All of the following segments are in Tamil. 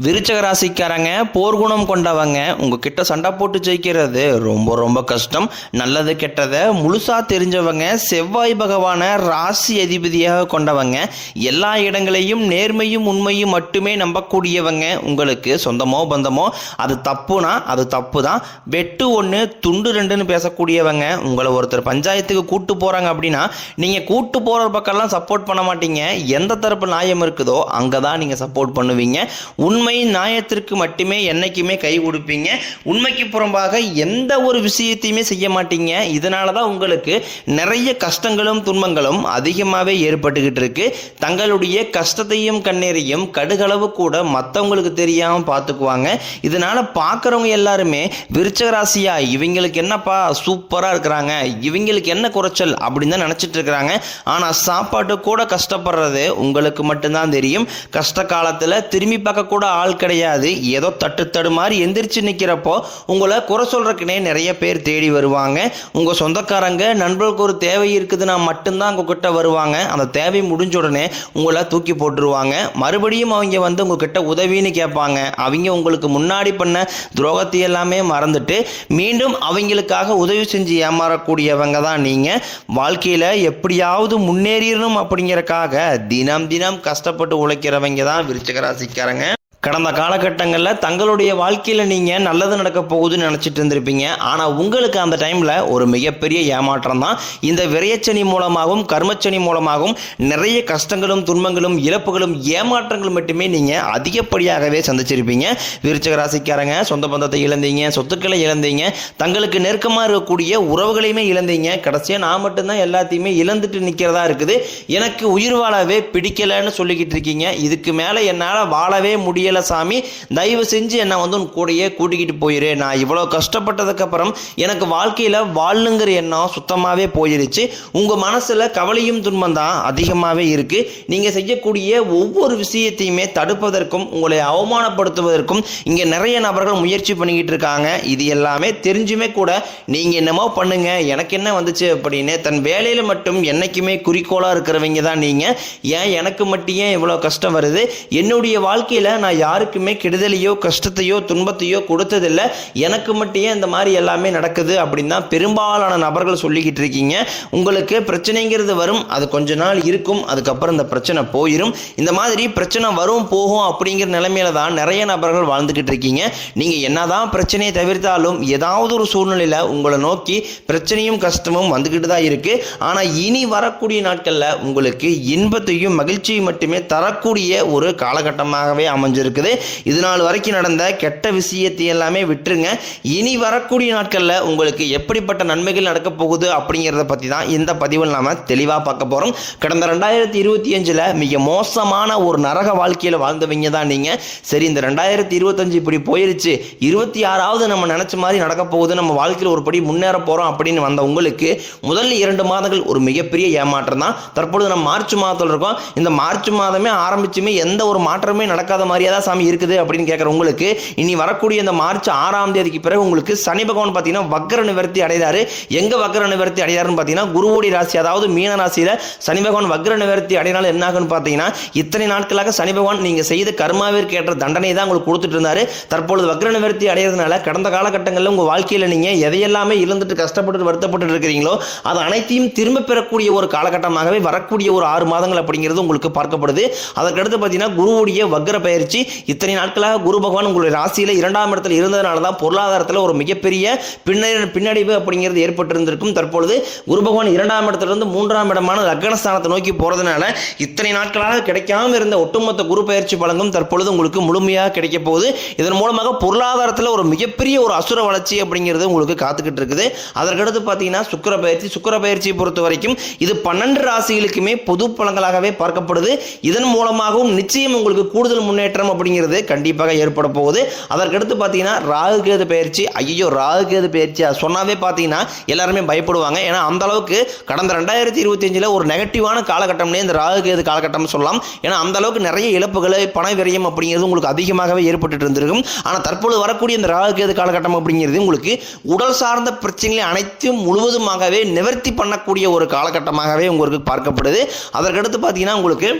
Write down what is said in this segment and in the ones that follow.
விருச்சக ராசிக்காரங்க போர்க்குணம் கொண்டவங்க உங்ககிட்ட சண்டை போட்டு ஜெயிக்கிறது ரொம்ப ரொம்ப கஷ்டம். நல்லது கெட்டதை முழுசா தெரிஞ்சவங்க, செவ்வாய் பகவான ராசி அதிபதியாக கொண்டவங்க, எல்லா இடங்களையும் நேர்மையும் உண்மையும் மட்டுமே நம்பக்கூடியவங்க. உங்களுக்கு சொந்தமோ பந்தமோ அது தப்புனா அது தப்பு தான், வெட்டு ஒன்று துண்டு ரெண்டுன்னு பேசக்கூடியவங்க. உங்களை ஒருத்தர் பஞ்சாயத்துக்கு கூட்டு போகிறாங்க அப்படின்னா நீங்கள் கூட்டு போகிற பக்கம்லாம் சப்போர்ட் பண்ண மாட்டீங்க. எந்த தரப்பு நியாயம் இருக்குதோ அங்கே தான் நீங்கள் சப்போர்ட் பண்ணுவீங்க. உண்மை நியாயத்திற்கு மட்டுமே என்னைக்குமே கை கொடுப்பீங்க. உண்மைக்கு புறம்பாக எந்த ஒரு விஷயத்தையுமே செய்ய மாட்டீங்க. இதனால தான் உங்களுக்கு நிறைய கஷ்டங்களும் துன்பங்களும் அதிகமாகவே ஏற்பட்டுக்கிட்டு இருக்கு. தங்களுடைய கஷ்டத்தையும் கண்ணீரையும் கடுகளவு கூட மற்றவங்களுக்கு தெரியாமல் பார்த்துக்குவாங்க. இதனால பார்க்குறவங்க எல்லாருமே விருச்சக ராசியா இவங்களுக்கு என்னப்பா சூப்பராக இருக்கிறாங்க, இவங்களுக்கு என்ன குறைச்சல் அப்படின்னு தான் நினச்சிட்டு இருக்கிறாங்க. ஆனால் சாப்பாட்டு கூட கஷ்டப்படுறது உங்களுக்கு மட்டும்தான் தெரியும். கஷ்ட காலத்தில் திரும்பி பார்க்க கூட ஆள் கிடையாது. ஏதோ தட்டு மாதிரி எந்திரிச்சு நிற்கிறப்போ உங்களை குறை சொல்றதுக்குனே நிறைய பேர் தேடி வருவாங்க. உங்க சொந்தக்காரங்க நண்பர்களுக்கு ஒரு தேவை இருக்குதுன்னா மட்டும்தான் உங்ககிட்ட வருவாங்க. அந்த தேவை முடிஞ்ச உடனே உங்களை தூக்கி போட்டுருவாங்க. மறுபடியும் அவங்க வந்து உங்ககிட்ட உதவின்னு கேட்பாங்க. அவங்க உங்களுக்கு முன்னாடி பண்ண துரோகத்தை எல்லாமே மறந்துட்டு மீண்டும் அவங்களுக்காக உதவி செஞ்சு ஏமாறக்கூடியவங்க தான் நீங்க. வாழ்க்கையில எப்படியாவது முன்னேறிடணும் அப்படிங்கறக்காக தினம் தினம் கஷ்டப்பட்டு உழைக்கிறவங்க தான் விருச்சிக ராசிக்காரங்க. கடந்த காலகட்டங்களில் தங்களுடைய வாழ்க்கையில் நீங்கள் நல்லது நடக்க போகுதுன்னு நினச்சிட்டு இருந்திருப்பீங்க. ஆனால் உங்களுக்கு அந்த டைமில் ஒரு மிகப்பெரிய ஏமாற்றம் தான். இந்த விரயச்சனி மூலமாகவும் கர்மச்சனி மூலமாகவும் நிறைய கஷ்டங்களும் துன்பங்களும் இழப்புகளும் ஏமாற்றங்கள் மட்டுமே நீங்கள் அதிகப்படியாகவே சந்திச்சிருப்பீங்க. விருச்சிக ராசிக்காரங்க சொந்த பந்தத்தை இழந்தீங்க, சொத்துக்களை இழந்தீங்க, தங்களுக்கு நெருக்கமாக இருக்கக்கூடிய உறவுகளையுமே இழந்தீங்க. கடைசியாக நான் மட்டும்தான் எல்லாத்தையுமே இழந்துட்டு நிற்கிறதா இருக்குது, எனக்கு உயிர் வாழவே பிடிக்கலைன்னு சொல்லிக்கிட்டு இருக்கீங்க. இதுக்கு மேலே என்னால் வாழவே முடியல சாமி, தயவு செஞ்சு என்ன வந்து உன் கூடையே கூட்டிக்கிட்டு போயிரு. நான் இவ்வளோ கஷ்டப்பட்டதுக்கு அப்புறம் எனக்கு வாழ்க்கையில் வாழணுங்கிற எண்ணம் சுத்தமாகவே போயிருச்சு. உங்கள் மனசில் கவலையும் துன்பம் தான் அதிகமாகவே இருக்குது. நீங்கள் செய்யக்கூடிய ஒவ்வொரு விஷயத்தையுமே தடுப்பதற்கும் உங்களை அவமானப்படுத்துவதற்கும் இங்கே நிறைய நபர்கள் முயற்சி பண்ணிக்கிட்டு இருக்காங்க. இது எல்லாமே தெரிஞ்சுமே கூட நீங்கள் என்னமோ பண்ணுங்க, எனக்கு என்ன வந்துச்சு அப்படின்னு தன் வேலையில் மட்டும் என்னைக்குமே குறிக்கோளாக இருக்கிறவங்க தான் நீங்கள். ஏன் எனக்கு மட்டும் ஏன் இவ்வளோ கஷ்டம் வருது, என்னுடைய வாழ்க்கையில் நான் யாருக்குமே கெடுதலையோ கஷ்டத்தையோ துன்பத்தையோ கொடுத்ததில்லை, எனக்கு மட்டும் இந்த மாதிரி எல்லாமே நடக்குது அப்படின்னு தான் பெரும்பாலான நபர்கள் சொல்லிக்கிட்டு இருக்கீங்க. உங்களுக்கு பிரச்சனைங்கிறது வரும், அது கொஞ்ச நாள் இருக்கும், அதுக்கப்புறம் இந்த பிரச்சனை போயிடும். இந்த மாதிரி பிரச்சனை வரும் போகும் அப்படிங்கிற நிலைமையில தான் நிறைய நபர்கள் வாழ்ந்துக்கிட்டு இருக்கீங்க. நீங்கள் என்னதான் பிரச்சனையை தவிர்த்தாலும் ஏதாவது ஒரு சூழ்நிலையில் உங்களை நோக்கி பிரச்சனையும் கஷ்டமும் வந்துக்கிட்டு தான் இருக்கு. ஆனால் இனி வரக்கூடிய நாட்களில் உங்களுக்கு இன்பத்தையும் மகிழ்ச்சியும் மட்டுமே தரக்கூடிய ஒரு காலகட்டமாகவே அமைஞ்சிருக்கு. இது நாள் வரைக்கும் நடந்த கெட்ட விஷயத்தை எல்லாமே விட்டுருங்க. இனி வரக்கூடிய நாட்களில் உங்களுக்கு எப்படிப்பட்ட நன்மைகள் நடக்க போகுது அப்படிங்கிறத பற்றி தான் இந்த பதிவில் நாம தெளிவாக பார்க்க போகிறோம். கடந்த 2025 மிக மோசமான ஒரு நரக வாழ்க்கையில் வாழ்ந்தவங்க தான் நீங்கள். சரி, இந்த 2025 இப்படி போயிருச்சு, 26வது நம்ம நினச்ச மாதிரி நடக்க போகுது, நம்ம வாழ்க்கையில் ஒரு படி முன்னேற போகிறோம் அப்படின்னு வந்த உங்களுக்கு முதல் 2 மாதங்கள் ஒரு மிகப்பெரிய ஏமாற்றம் தான். தற்பொழுது நம்ம மார்ச் மாதத்தில் இருக்கோம். இந்த மார்ச் மாதமே ஆரம்பிச்சுமே எந்த ஒரு மாற்றமே நடக்காத மாதிரியே தான் சாமி இருக்குது அப்படின்னு கேட்குற உங்களுக்கு இனி வரக்கூடிய இந்த மார்ச் 6ஆம் தேதிக்கு பிறகு உங்களுக்கு சனி பகவான் பார்த்தீங்கன்னா வக்ர நிவர்த்தி அடைகிறாரு. எங்க வக்ர நிவர்த்தி அடையாருன்னு பார்த்தீங்கன்னா குருவோடி ராசி, அதாவது மீன ராசியில் சனி பகவான் வக்ர நிவர்த்தி அடையினால என்ன ஆகுன்னு பார்த்தீங்கன்னா இத்தனை நாட்களாக சனி பகவான் நீங்க செய்த கர்மாவிற்கு ஏற்ற தண்டனை தான் உங்களுக்கு கொடுத்துட்டு இருந்தாரு. தற்பொழுது வக்ர நிவர்த்தி அடையிறதுனால கடந்த காலகட்டங்களில் உங்க வாழ்க்கையில் நீங்க எதையெல்லாமே இழந்துட்டு கஷ்டப்பட்டு வருத்தப்பட்டு இருக்கிறீங்களோ அது அனைத்தையும் திரும்ப பெறக்கூடிய ஒரு காலகட்டமாகவே வரக்கூடிய ஒரு 6 மாதங்கள் அப்படிங்கிறது உங்களுக்கு பார்க்கப்படுது. அதற்கடுத்து பார்த்தீங்கன்னா குருவுடைய வக்ர பயிற்சி இத்தனை நாட்களாக குரு பகவான் உங்களுடைய ராசியில் 2ஆம் இடத்தில் இருந்ததுனால தான் பொருளாதாரத்தில் ஒரு மிகப்பெரிய பின்னடைவு அப்படிங்கிறது ஏற்பட்டிருந்திருக்கும். தற்பொழுது குரு பகவான் 2ஆம் இடத்திலிருந்து 3ஆம் இடமான லக்னஸ்தானத்தை நோக்கி போறதுனால இத்தனை நாட்களாக கிடைக்காம இருந்த ஒட்டுமொத்த குரு பயிற்சி பலன்களும் தற்பொழுது உங்களுக்கு முழுமையாக கிடைக்க போகுது. இதன் மூலமாக பொருளாதாரத்தில் ஒரு மிகப்பெரிய ஒரு அசுர வளர்ச்சி அப்படிங்கிறது உங்களுக்கு காத்துக்கிட்டு இருக்குது. அதற்கடுத்து பார்த்தீங்கன்னா சுக்கிர பயிற்சியை பொறுத்த வரைக்கும் இது 12 ராசிகளுக்குமே பொது பலன்களாகவே பார்க்கப்படுது. இதன் மூலமாகவும் நிச்சயம் உங்களுக்கு கூடுதல் முன்னேற்றம் அப்படிங்கிறது கண்டிப்பாக ஏற்பட போகுது. அதற்கடுத்து பார்த்தீங்கன்னா ராகு கேது பயிற்சி. ஐயோ, ராகு கேது பயிற்சி சொன்னாவே பார்த்தீங்கன்னா எல்லாருமே பயப்படுவாங்க. ஏன்னா அந்த அளவுக்கு கடந்த 2025 ஒரு நெகட்டிவான காலகட்டம்னே இந்த ராகு கேது காலகட்டம் சொல்லலாம். ஏன்னா அந்த அளவுக்கு நிறைய இழப்புகளை பண விரயம் அப்படிங்கிறது உங்களுக்கு அதிகமாகவே ஏற்பட்டு இருந்திருக்கும். ஆனால் தற்பொழுது வரக்கூடிய இந்த ராகு கேது காலகட்டம் அப்படிங்கிறது உங்களுக்கு உடல் சார்ந்த பிரச்சனைகளை அனைத்தும் முழுவதுமாகவே நிவர்த்தி பண்ணக்கூடிய ஒரு காலகட்டமாகவே உங்களுக்கு பார்க்கப்படுது. அதற்கடுத்து பார்த்தீங்கன்னா உங்களுக்கு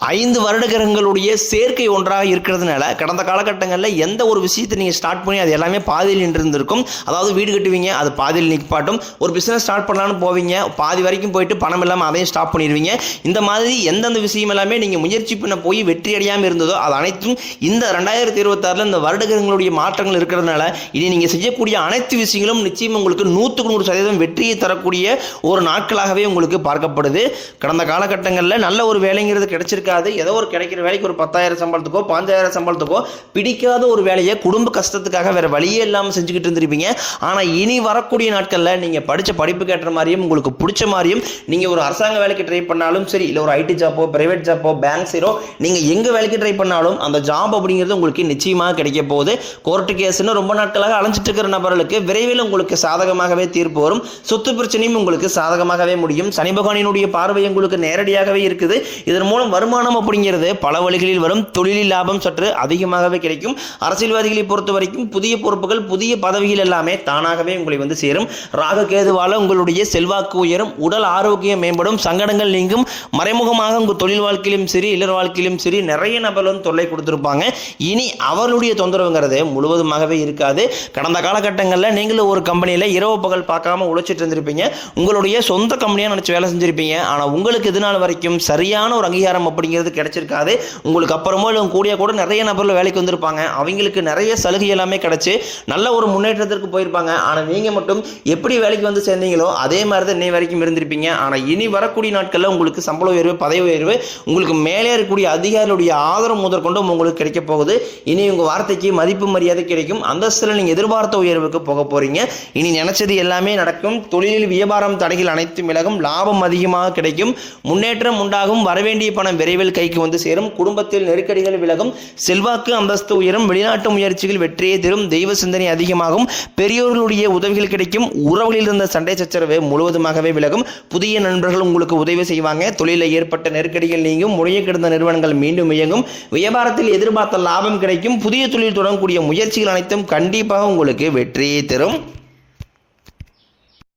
5 வருட கிரகங்களுடைய சேர்க்கை ஒன்றாக இருக்கிறதுனால கடந்த காலகட்டங்களில் எந்த ஒரு விஷயத்தை நீங்கள் ஸ்டார்ட் பண்ணி அது எல்லாமே பாதியில் நின்றுருந்திருக்கும். அதாவது வீடு கட்டுவீங்க, அது பாதியில் நிற்பாட்டும். ஒரு பிஸ்னஸ் ஸ்டார்ட் பண்ணலான்னு போவீங்க, பாதி வரைக்கும் போயிட்டு பணம் இல்லாமல் அதையும் ஸ்டாப் பண்ணிடுவீங்க. இந்த மாதிரி எந்தெந்த விஷயம் எல்லாமே நீங்கள் முயற்சி பண்ண போய் வெற்றி அடையாமல் இருந்ததோ அது அனைத்தும் இந்த 2026 இந்த வருட கிரகங்களுடைய மாற்றங்கள் இருக்கிறதுனால இனி நீங்கள் செய்யக்கூடிய அனைத்து விஷயங்களும் நிச்சயம் உங்களுக்கு 100% வெற்றியை தரக்கூடிய ஒரு நாட்களாகவே உங்களுக்கு பார்க்கப்படுது. கடந்த காலகட்டங்களில் நல்ல ஒரு வேலைங்கிறது கிடைச்சிருக்கு. ஏதோ ஒரு கிடைக்கிற வேலைக்கு ஒரு 10,000 சம்பளத்துக்கோ 5,000 சம்பளத்துக்கோ பிடிக்காத ஒரு வேலையை குடும்ப கஷ்டத்துக்காக வேற வழியே இல்லாமல் செஞ்சுக்கிட்டு இருந்திருப்பீங்க. ஆனால் இனி வரக்கூடிய நாட்களில் நீங்கள் படித்த படிப்பு கேட்ட மாதிரியும் உங்களுக்கு பிடிச்ச மாதிரியும் நீங்கள் ஒரு அரசாங்க வேலைக்கு ட்ரை பண்ணாலும் சரி, இல்லை ஒரு ஐடி ஜாப்போ பிரைவேட் ஜாப்போ பேங்க் சைடோ நீங்கள் எங்கே வேலைக்கு ட்ரை பண்ணாலும் அந்த ஜாப் அப்படிங்கிறது உங்களுக்கு நிச்சயமாக கிடைக்க போகுது. கோர்ட்டு கேஸ்ன்னு ரொம்ப நாட்களாக அலைஞ்சிட்டு இருக்கிற நபர்களுக்கு விரைவில் உங்களுக்கு சாதகமாகவே தீர்ப்பு வரும். சொத்து பிரச்சனையும் உங்களுக்கு சாதகமாகவே முடியும். சனி பகவானினுடைய பார்வை உங்களுக்கு நேரடியாகவே இருக்குது. இதன் மூலம் வருமானம் அப்படிங்கிறது பல வழிகளில் வரும். தொழிலில் லாபம் சற்று அதிகமாகவே கிடைக்கும். அரசியல்வாதிகளை பொறுத்த வரைக்கும் புதிய பொறுப்புகள் புதிய பதவிகள் எல்லாமே தானாகவே உங்களை வந்து சேரும். ராகு கேதுவால உங்களுடைய செல்வாக்கு உயரும், உடல் ஆரோக்கியம் மேம்படும், சங்கடங்கள் நீங்கும். மறைமுகமாக உங்கள் தொழில் வாழ்க்கையிலும் சரி இல்லற வாழ்க்கையிலும் சரி நிறைய நபர் வந்து தொல்லை கொடுத்துருப்பாங்க. இனி அவர்களுடைய தொந்தரவுங்கிறது முழுவதுமாகவே இருக்காது. கடந்த காலகட்டங்களில் நீங்களும் ஒரு கம்பெனியில் இரவு பகல் பார்க்காம உழைச்சிட்டு இருந்திருப்பீங்க. உங்களுடைய சொந்த கம்பெனியாக நினச்சி வேலை செஞ்சிருப்பீங்க. ஆனால் உங்களுக்கு இது நாள் வரைக்கும் சரியான ஒரு அங்கீகாரம் அப்படிங்கிறது கிடைச்சிருக்காது. உங்களுக்கு அப்புறமோ இல்லை கூட நிறைய நபர்கள் வேலைக்கு வந்திருப்பாங்க. அவங்களுக்கு நிறைய சலுகை எல்லாமே கிடைச்சி நல்ல ஒரு முன்னேற்றத்திற்கு போயிருப்பாங்க. ஆனால் நீங்கள் மட்டும் எப்படி வேலைக்கு வந்து சேர்ந்தீங்களோ அதே மாதிரி தான் இன்னை வரைக்கும் இருந்திருப்பீங்க. ஆனால் இனி வரக்கூடிய நாட்களில் உங்களுக்கு சம்பள உயர்வு பதவி உயர்வு உங்களுக்கு மேலே இருக்கக்கூடிய அதிகாரிகளுடைய ஆதரவு முதற்கொண்டும் உங்களுக்கு கிடைக்க போகுது. இனி உங்கள் வார்த்தைக்கு மதிப்பு மரியாதை கிடைக்கும். அந்தஸ்தில் நீங்கள் எதிர்பார்த்த உயர்வுக்கு போக போறீங்க. இனி நினைச்சது எல்லாமே நடக்கும். தொழிலில் வியாபாரம் தடைகள் அனைத்தும் விலகும். லாபம் அதிகமாக கிடைக்கும். முன்னேற்றம் உண்டாகும். வரவேண்டிய பணம் விரைவில் கைக்கு வந்து சேரும். குடும்பத்தில் நெருக்கடிகள் விலகும். செல்வாக்கு அந்தஸ்து உயரும். வெளிநாட்டு முயற்சிகள் வெற்றியை தரும். தெய்வ சிந்தனை அதிகமாகும். பெரியோர்களுடைய உதவிகள் கிடைக்கும். உறவுகளில் இருந்த சண்டை சச்சரவு முழுவதுமாகவே விலகும். புதிய நண்பர்கள் உங்களுக்கு உதவி செய்வாங்க. தொழிலில் ஏற்பட்ட நெருக்கடிகள் நீங்கும். முறைய கிடந்த நிறுவனங்கள் மீண்டும் இயங்கும். வியாபாரத்தில் எதிர்பார்த்த லாபம் கிடைக்கும். புதிய தொழில் தொடங்கக்கூடிய முயற்சிகள் அனைத்தும் கண்டிப்பாக உங்களுக்கு வெற்றியை தரும்.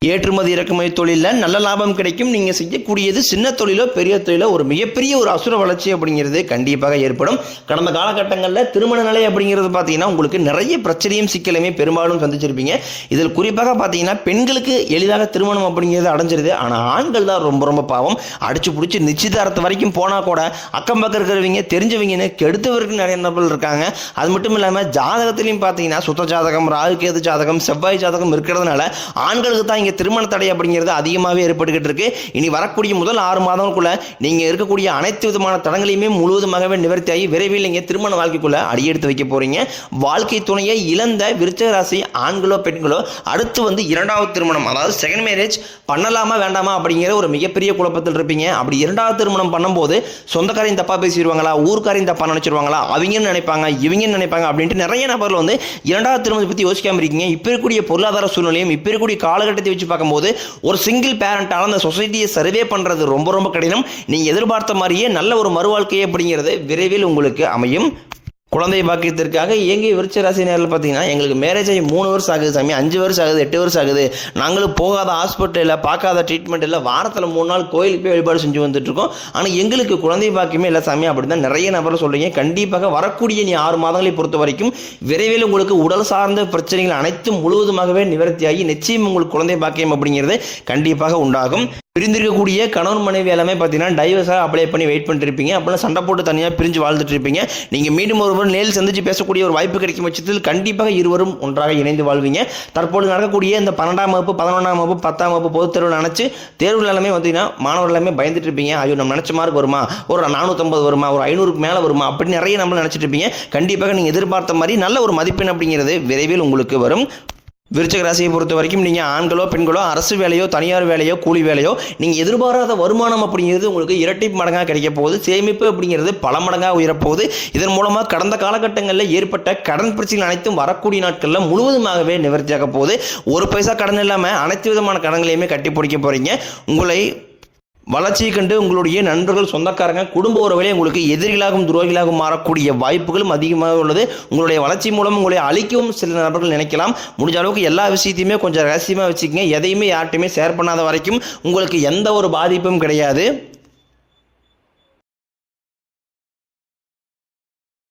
ஏற்றுமதி இறக்குமதி தொழிலில் நல்ல லாபம் கிடைக்கும். நீங்கள் செய்யக்கூடியது சின்ன தொழிலோ பெரிய தொழிலோ ஒரு மிகப்பெரிய ஒரு அசுர வளர்ச்சி அப்படிங்கிறது கண்டிப்பாக ஏற்படும். கடந்த காலகட்டங்களில் திருமண நிலை அப்படிங்கிறது பார்த்தீங்கன்னா உங்களுக்கு நிறைய பிரச்சனையும் சிக்கலையுமே பெரும்பாலும் சந்திச்சிருப்பீங்க. இதில் குறிப்பாக பார்த்தீங்கன்னா பெண்களுக்கு எளிதாக திருமணம் அப்படிங்கிறது அடைஞ்சிருது. ஆனால் ஆண்கள் தான் ரொம்ப ரொம்ப பாவம். அடிச்சு பிடிச்சி நிச்சயதார்த்தம் வரைக்கும் போனால் கூட அக்கம் பக்கம் இருக்கிறவங்க தெரிஞ்சவங்கன்னு கெடுத்தவருக்கு நிறைய நபர்கள் இருக்காங்க. அது மட்டும் இல்லாமல் ஜாதகத்திலையும் பார்த்தீங்கன்னா சுத்த ஜாதகம் ராகு கேது ஜாதகம் செவ்வாய் ஜாதகம் இருக்கிறதுனால ஆண்களுக்கு தான் திருமண தடை அப்படிங்கிறது அதிகமாகவே ஏற்பட்டுக்கிட்டு இருக்கு. இனி வரக்கூடிய முதல் 6 மாதங்களுக்குள்ள நீங்க இருக்கக்கூடிய அனைத்து விதமான தடங்களையுமே முழுவதுமாகவே நிவர்த்தியாகி விரைவில் நீங்க திருமண வாழ்க்கைக்குள்ள அடியெடுத்து வைக்க போறீங்க. வாழ்க்கை துணையை இழந்த விருச்சிக ராசி ஆண்களோ பெண்களோ அடுத்து வந்து 2வது திருமணம் அதாவது செகண்ட் மேரேஜ் பண்ணலாமா வேண்டாமா அப்படிங்கிற ஒரு மிகப்பெரிய குழப்பத்தில் இருப்பீங்க. அப்படி 2வது திருமணம் பண்ணும்போது சொந்தக்காரையும் தப்பா பேசிடுவாங்களா, ஊர்க்காரையும் தப்பா நினைச்சிருவாங்களா, அவங்க நினைப்பாங்க இவங்க நினைப்பாங்க அப்படின்ட்டு நிறைய நபர்கள் வந்து 2வது திருமணத்தை பத்தி யோசிக்காம இருக்கீங்க. இப்ப இருக்கக்கூடிய பொருளாதார சூழ்நிலையும் இப்ப இருக்கக்கூடிய காலகட்டத்தை வச்சு பார்க்கும்போது ஒரு சிங்கிள் பேரண்டால அந்த சொசைட்டியை சர்வே பண்றது ரொம்ப ரொம்ப கடினம். நீங்க எதிர்பார்த்த மாதிரியே நல்ல ஒரு மறுவாழ்க்கை அப்படிங்கிறது விரைவில் உங்களுக்கு அமையும். குழந்தை பாக்கியத்திற்காக இயங்கிய விருச்சிக ராசி நேரில் பார்த்தீங்கன்னா எங்களுக்கு மேரேஜ் ஆகி 3 வருஷம் ஆகுது சாமி, 5 வருஷம் ஆகுது, 8 வருஷம் ஆகுது, நாங்களும் போகாத ஹாஸ்பிட்டல் இல்லை, பார்க்காத ட்ரீட்மெண்ட் இல்லை, வாரத்தில் 3 நாள் கோயிலுக்கு போய் வழிபாடு செஞ்சு வந்துட்டு இருக்கோம், ஆனால் எங்களுக்கு குழந்தை பாக்கியமே இல்லை சாமி அப்படி தான் நிறைய நபர் சொல்றீங்க. கண்டிப்பாக வரக்கூடிய 6 மாதங்களை பொறுத்த வரைக்கும் விரைவில் உங்களுக்கு உடல் சார்ந்த பிரச்சனைகள் அனைத்தும் முழுவதுமாகவே நிவர்த்தியாகி நிச்சயம் உங்களுக்கு குழந்தை பாக்கியம் அப்படிங்கிறது கண்டிப்பாக உண்டாகும். பிரிந்திருக்கக்கூடிய கணவன் மனைவி எல்லாமே பார்த்தீங்கன்னா டைவர்ஸாக அப்ளை பண்ணி வெயிட் பண்ணிட்டு இருப்பீங்க. அப்படின்னா சண்டை போட்டு தனியாக பிரிஞ்சு வாழ்ந்துட்டு இருப்பீங்க. நீங்கள் மீண்டும் ஒருவர் நேரில் சந்திச்சு பேசக்கூடிய ஒரு வாய்ப்பு கிடைக்கும் பட்சத்தில் கண்டிப்பாக இருவரும் ஒன்றாக இணைந்து வாழ்வீங்க. தற்போது நடக்கக்கூடிய இந்த 12ஆம் வகுப்பு 11ஆம் வகுப்பு 10ஆம் வகுப்பு பொதுத் தேர்வு நினச்சி தேர்வுகள் எல்லாமே பார்த்தீங்கன்னா மாணவர்கள் எல்லாமே பயந்துட்டு இருப்பீங்க. ஐயோ நம்ம நினச்ச மார்க் வருமா, ஒரு 450 வருமா, ஒரு 500க்கு மேலே வருமா அப்படி நிறைய நம்ம நினச்சிட்டு இருப்பீங்க. கண்டிப்பாக நீங்கள் எதிர்பார்த்த மாதிரி நல்ல ஒரு மதிப்பெண் அப்படிங்கிறது விரைவில் உங்களுக்கு வரும். விருச்சிக ராசியை பொறுத்த வரைக்கும் நீங்கள் ஆண்களோ பெண்களோ அரசு வேலையோ தனியார் வேலையோ கூலி வேலையோ நீங்கள் எதிர்பாராத வருமானம் அப்படிங்கிறது உங்களுக்கு இரட்டி மடங்காக கிடைக்க போகுது. சேமிப்பு அப்படிங்கிறது பல மடங்காக உயரப்போகுது. இதன் மூலமாக கடந்த காலகட்டங்களில் ஏற்பட்ட கடன் பிரச்சனைகள் அனைத்தும் வரக்கூடிய நாட்களில் முழுவதுமாகவே நிவர்த்தியாக போகுது. ஒரு பைசா கடன் இல்லாமல் அனைத்து விதமான கடன்களையுமே கட்டி பிடிக்க போகிறீங்க. உங்களை வளர்ச்சியை கண்டு உங்களுடைய நண்பர்கள் சொந்தக்காரங்க குடும்ப உறவுகளே உங்களுக்கு எதிரிகளாகவும் துரோகிகளாகவும் மாறக்கூடிய வாய்ப்புகளும் அதிகமாக உள்ளது. உங்களுடைய வளர்ச்சி மூலம் உங்களை அழிக்கவும் சில நபர்கள் நினைக்கலாம். முடிஞ்ச அளவுக்கு எல்லா விஷயத்தையுமே கொஞ்சம் ரகசியமாக வச்சுக்கோங்க. எதையுமே யார்ட்டையுமே ஷேர் பண்ணாத வரைக்கும் உங்களுக்கு எந்த ஒரு பாதிப்பும் கிடையாது.